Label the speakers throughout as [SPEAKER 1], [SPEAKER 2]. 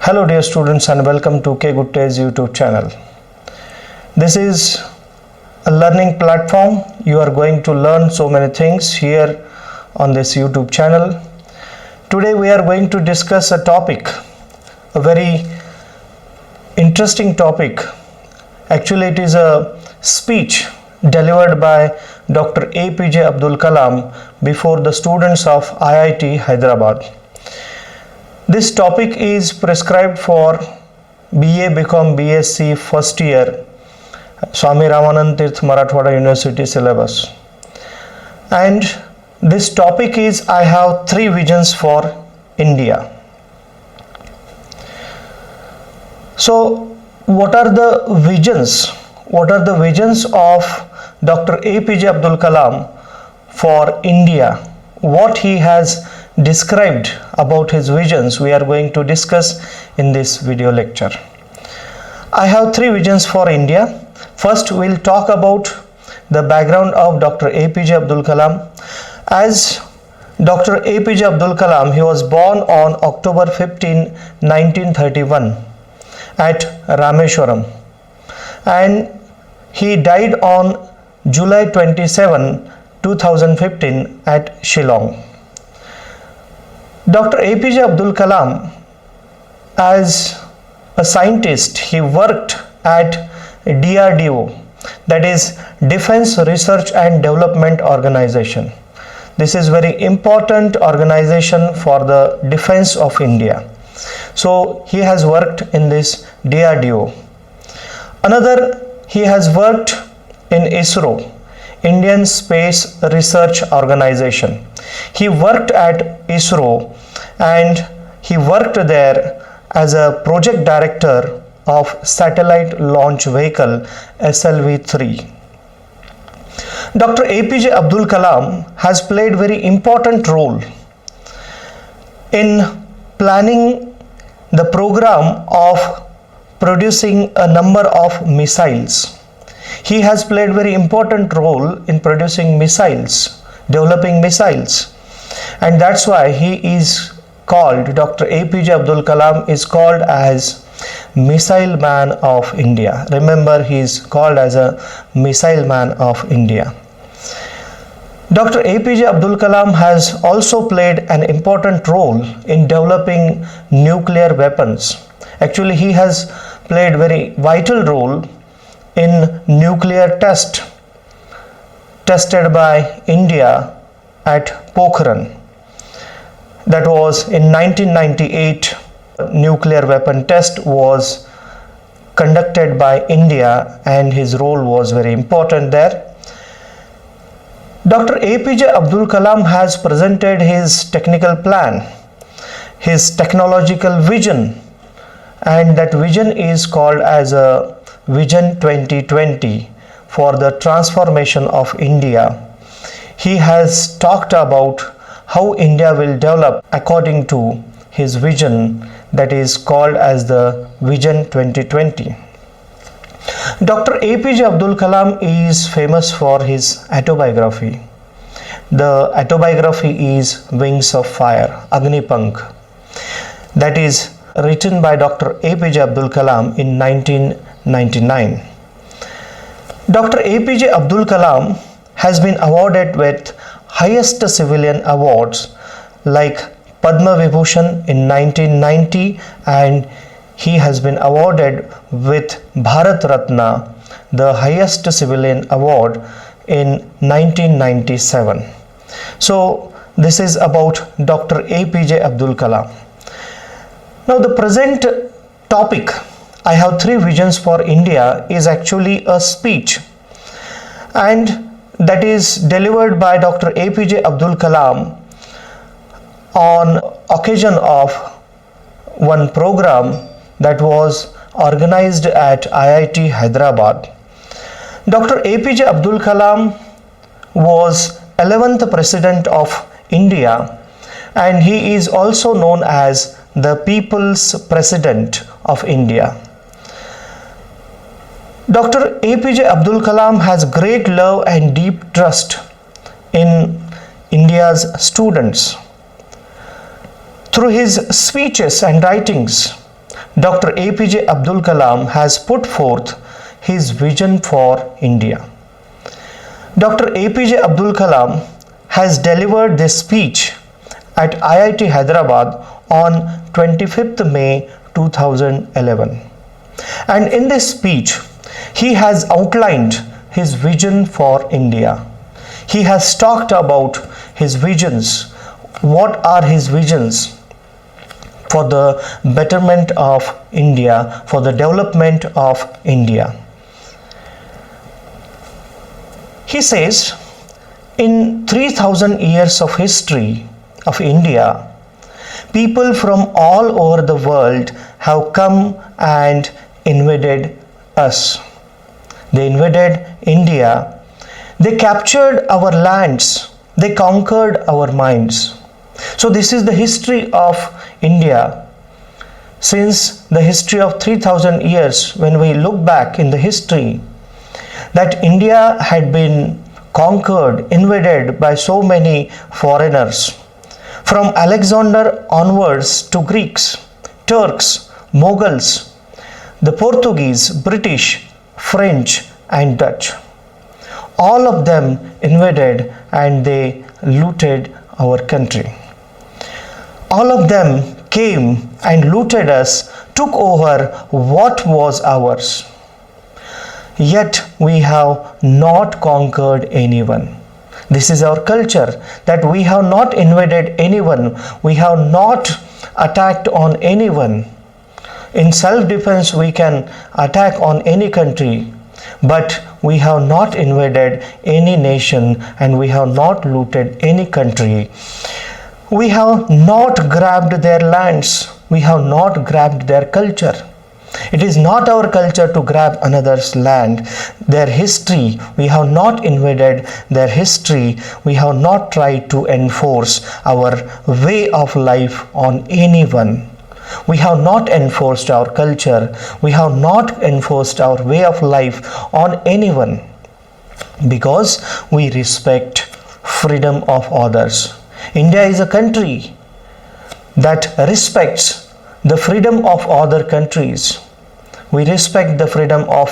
[SPEAKER 1] Hello dear students and welcome to K Good Days YouTube channel. This is a learning platform. You are going to learn so many things here on this YouTube channel. Today we are going to discuss a topic, a very interesting topic. Actually it is a speech delivered by Dr. APJ Abdul Kalam before the students of IIT Hyderabad. This topic is prescribed for BA, BCom, BSc first year Swami Ramanand Tirth Marathwada University syllabus. And this topic is I have three visions for India. So what are the visions? What are the visions of Dr. APJ Abdul Kalam for India? What he has described about his visions we are going to discuss in this video lecture. I have three visions for India. First we'll talk about the background of Dr. APJ Abdul Kalam. As Dr. APJ Abdul Kalam, he was born on October 15, 1931 at Rameswaram, and he died on July 27, 2015 at Shillong. Dr. APJ Abdul Kalam, as a scientist, he worked at DRDO, that is Defense Research and Development Organization. This is very important organization for the defense of India. So he has worked in this DRDO. Another, he has worked in ISRO, Indian Space Research Organization. He worked at ISRO and he worked there as a project director of Satellite Launch Vehicle SLV-3. Dr. APJ Abdul Kalam has played very important role in planning the program of producing a number of missiles. He has played very important role in producing missiles, developing missiles, and that's why he is called, Dr. APJ Abdul Kalam is called as Missile Man of India. Remember, he is called as a Missile Man of India. Dr. APJ Abdul Kalam has also played an important role in developing nuclear weapons. Actually, he has played very vital role in nuclear tested by India at Pokhran. That was in 1998. Nuclear weapon test was conducted by India and his role was very important there. Dr. APJ Abdul Kalam has presented his technical plan, his technological vision, and that vision is called as a Vision 2020 for the transformation of India. He has talked about how India will develop according to his vision, that is called as the Vision 2020. Dr. APJ Abdul Kalam is famous for his autobiography. The autobiography is Wings of Fire, Agnipankh, that is written by Dr. APJ Abdul Kalam in 1999. Dr. APJ Abdul Kalam has been awarded with highest civilian awards like Padma Vibhushan in 1990, and he has been awarded with Bharat Ratna, the highest civilian award, in 1997. So this is about Dr. APJ Abdul Kalam. Now the present topic, I have three visions for India, is actually a speech, and that is delivered by Dr. APJ Abdul Kalam on occasion of one program that was organized at IIT Hyderabad. Dr. APJ Abdul Kalam was 11th President of India, and he is also known as the People's President of India. Dr. APJ Abdul Kalam has great love and deep trust in India's students. Through his speeches and writings, Dr. APJ Abdul Kalam has put forth his vision for India. Dr. APJ Abdul Kalam has delivered this speech at IIT Hyderabad on 25th May 2011. And in this speech, he has outlined his vision for India. He has talked about his visions. What are his visions for the betterment of India, for the development of India? He says, in 3000 years of history of India, people from all over the world have come and invaded us. They invaded India. They captured our lands. They conquered our minds. So this is the history of India. Since the history of 3000 years, when we look back in the history, that India had been conquered, invaded by so many foreigners. From Alexander onwards to Greeks, Turks, Mughals, the Portuguese, British, French and Dutch. All of them invaded and they looted our country. All of them came and looted us, took over what was ours. Yet we have not conquered anyone. This is our culture, that we have not invaded anyone. We have not attacked on anyone. In self-defense, we can attack on any country, but we have not invaded any nation and we have not looted any country. We have not grabbed their lands. We have not grabbed their culture. It is not our culture to grab another's land. Their history, we have not invaded their history. We have not tried to enforce our way of life on anyone. We have not enforced our culture. We have not enforced our way of life on anyone, because we respect freedom of others. India is a country that respects the freedom of other countries. We respect the freedom of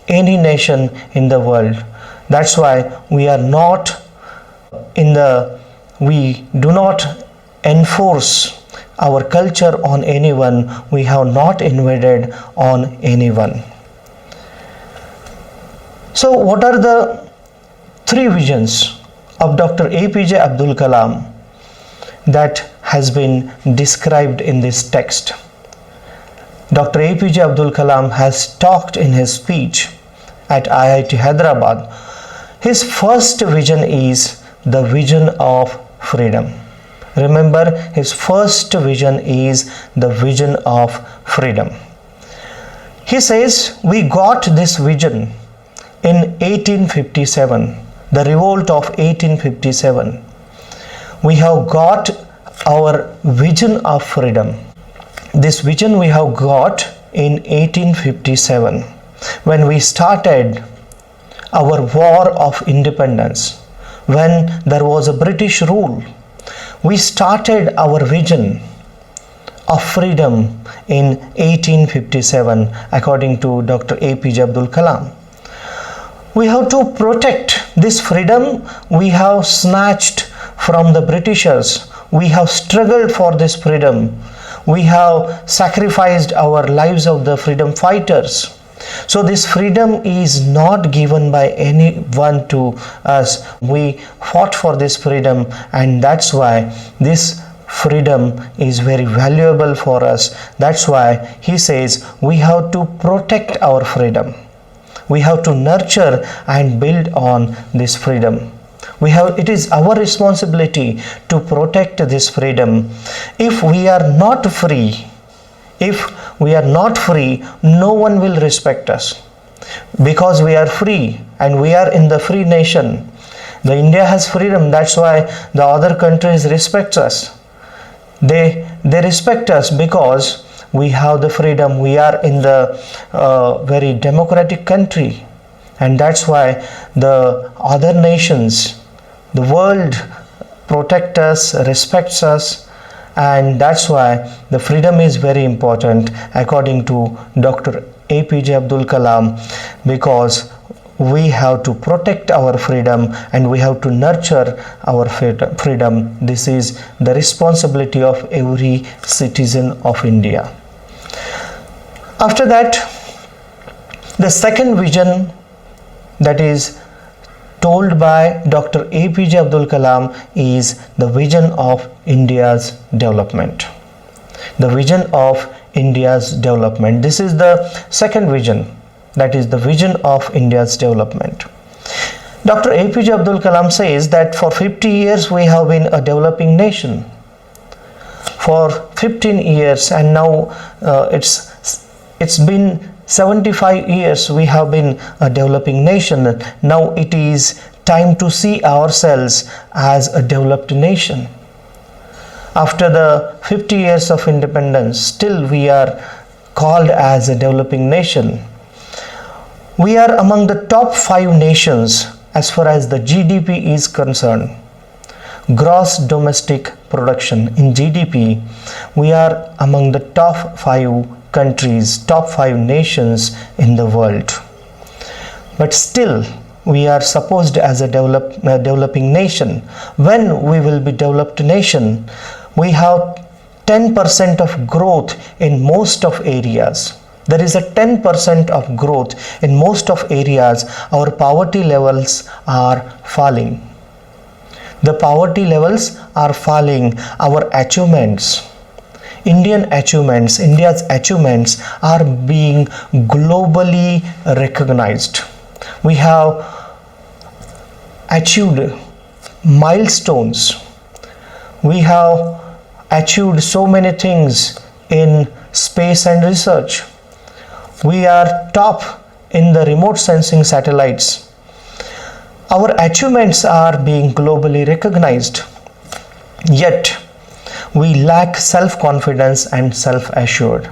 [SPEAKER 1] any nation in the world. That's why we do not enforce our culture on anyone. We have not invaded on anyone. So what are the three visions of Dr. APJ Abdul Kalam that has been described in this text? Dr. APJ Abdul Kalam has talked in his speech at IIT Hyderabad. His first vision is the vision of freedom. Remember, his first vision is the vision of freedom. He says, we got this vision in 1857, the revolt of 1857. We have got our vision of freedom. This vision we have got in 1857 when we started our war of independence, when there was a British rule. We started our vision of freedom in 1857 according to Dr. APJ Abdul Kalam. We have to protect this freedom we have snatched from the Britishers. We have struggled for this freedom. We have sacrificed our lives of the freedom fighters. So this freedom is not given by anyone to us. We fought for this freedom, and that's why this freedom is very valuable for us. That's why he says we have to protect our freedom. We have to nurture and build on this freedom. It is our responsibility to protect this freedom. If we are not free, no one will respect us, because we are free and we are in the free nation. The India has freedom. That's why the other countries respect us. They respect us because we have the freedom. We are in the very democratic country, and that's why the other nations, the world, protect us, respects us, and that's why the freedom is very important according to Dr. APJ Abdul Kalam, because we have to protect our freedom and we have to nurture our freedom. This is the responsibility of every citizen of India. After that, the second vision that is told by Dr. APJ Abdul Kalam is the vision of India's development. The vision of India's development. This is the second vision, that is the vision of India's development. Dr. APJ Abdul Kalam says that for 50 years we have been a developing nation. For 15 years and now it's been 75 years we have been a developing nation. Now it is time to see ourselves as a developed nation. After the 50 years of independence, still we are called as a developing nation. We are among the top 5 nations as far as the GDP is concerned. Gross domestic production, in GDP, we are among the top 5 countries, top 5 nations in the world. But still we are supposed as a developing nation. When we will be developed nation, we have 10% of growth in most of areas. There is a 10% of growth in most of areas. Our poverty levels are falling. The poverty levels are falling. Our achievements, India's achievements are being globally recognized. We have achieved milestones. We have achieved so many things in space and research. We are top in the remote sensing satellites. Our achievements are being globally recognized. Yet we lack self-confidence and self-assured.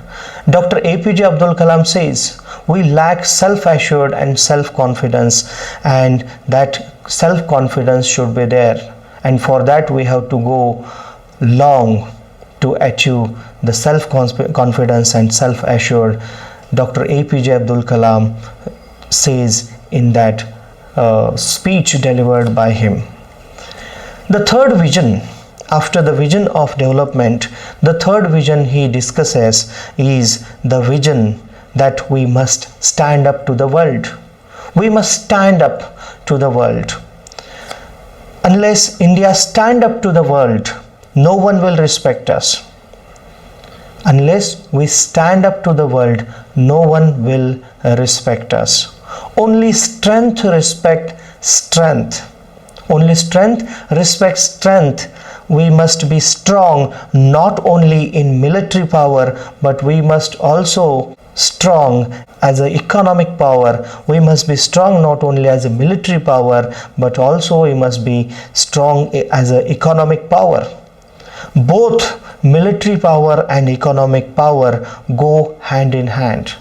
[SPEAKER 1] Dr. APJ Abdul Kalam says we lack self-assured and self-confidence, and that self-confidence should be there, and for that we have to go long to achieve the self-confidence and self-assured. Dr. APJ Abdul Kalam says in that speech delivered by him. The third vision, after the vision of development, the third vision he discusses is the vision that we must stand up to the world. We must stand up to the world. Unless India stand up to the world, no one will respect us. Unless we stand up to the world, no one will respect us. Only strength respects strength. Only strength respects strength. We must be strong not only in military power, but we must also strong as an economic power. We must be strong not only as a military power, but also we must be strong as an economic power. Both military power and economic power go hand in hand.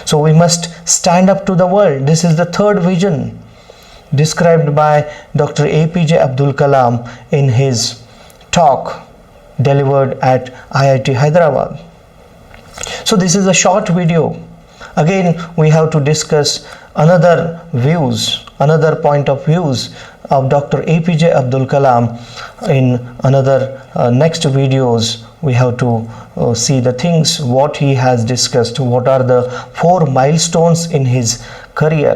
[SPEAKER 1] So we must stand up to the world. This is the third vision described by Dr. APJ Abdul Kalam in his talk delivered at IIT Hyderabad. So this is a short video. Again, we have to discuss another point of views of Dr. APJ Abdul Kalam in another next videos. We have to see the things what he has discussed, what are the 4 milestones in his career.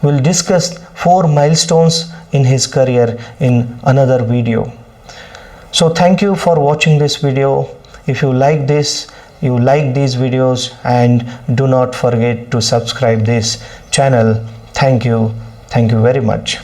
[SPEAKER 1] We'll discuss 4 milestones in his career in another video. So thank you for watching this video. If you like this, you like these videos, and do not forget to subscribe this channel. Thank you very much.